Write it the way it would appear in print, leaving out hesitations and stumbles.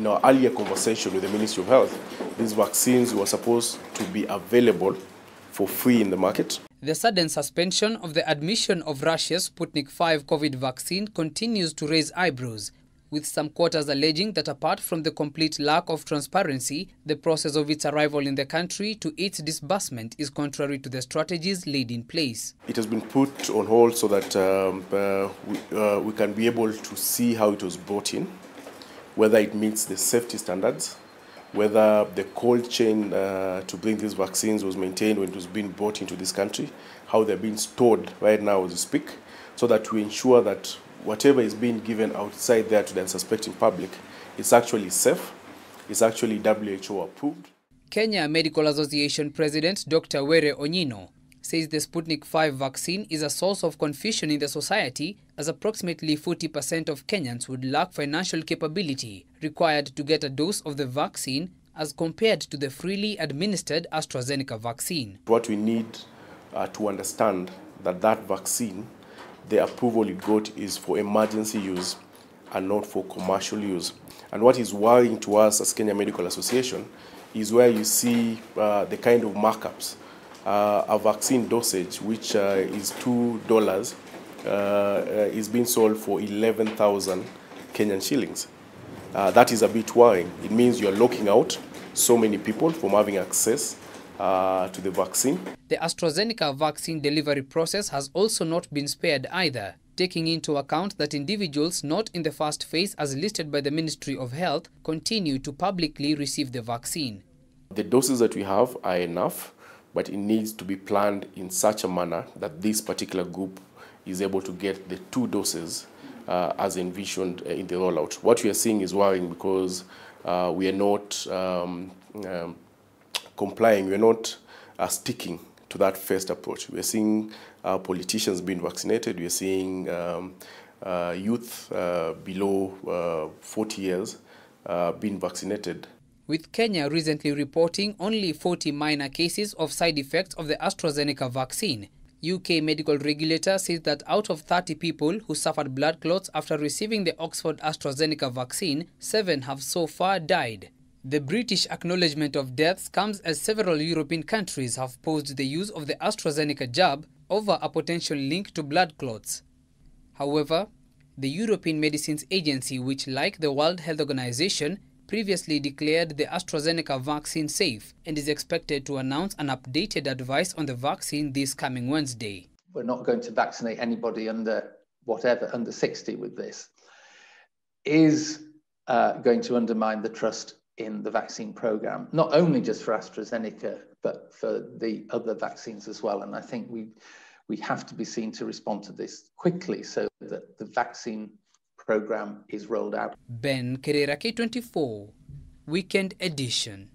our earlier conversation with the Ministry of Health, these vaccines were supposed to be available for free in the market. The sudden suspension of the admission of Russia's Sputnik V COVID vaccine continues to raise eyebrows, with some quarters alleging that apart from the complete lack of transparency, the process of its arrival in the country to its disbursement is contrary to the strategies laid in place. It has been put on hold so that we can be able to see how it was brought in, whether it meets the safety standards, whether the cold chain to bring these vaccines was maintained when it was being brought into this country, how they're being stored right now as we speak, so that we ensure that whatever is being given outside there to the unsuspecting public, it's actually safe, it's actually WHO approved. Kenya Medical Association President Dr. Were Onyino says the Sputnik V vaccine is a source of confusion in the society, as approximately 40% of Kenyans would lack financial capability required to get a dose of the vaccine as compared to the freely administered AstraZeneca vaccine. What we need to understand that vaccine, the approval it got is for emergency use and not for commercial use. And what is worrying to us as Kenya Medical Association is where you see the kind of markups. A vaccine dosage, which is $2, is being sold for 11,000 Kenyan shillings. That is a bit worrying. It means you're locking out so many people from having access to the vaccine. The AstraZeneca vaccine delivery process has also not been spared either, taking into account that individuals not in the first phase as listed by the Ministry of Health continue to publicly receive the vaccine. The doses that we have are enough, but it needs to be planned in such a manner that this particular group is able to get the 2 doses as envisioned in the rollout. What we are seeing is worrying because we are not complying, we are not sticking to that first approach. We are seeing politicians being vaccinated, we are seeing youth below 40 years being vaccinated. With Kenya recently reporting only 40 minor cases of side effects of the AstraZeneca vaccine, UK medical regulator says that out of 30 people who suffered blood clots after receiving the Oxford AstraZeneca vaccine, 7 have so far died. The British acknowledgement of deaths comes as several European countries have paused the use of the AstraZeneca jab over a potential link to blood clots. However, the European Medicines Agency, which, like the World Health Organization, previously declared the AstraZeneca vaccine safe and is expected to announce an updated advice on the vaccine this coming Wednesday. We're not going to vaccinate anybody under 60 with this, is going to undermine the trust in the vaccine program, not only just for AstraZeneca, but for the other vaccines as well. And I think we have to be seen to respond to this quickly so that the vaccine program is rolled out. Ben Kirira, K24, Weekend Edition.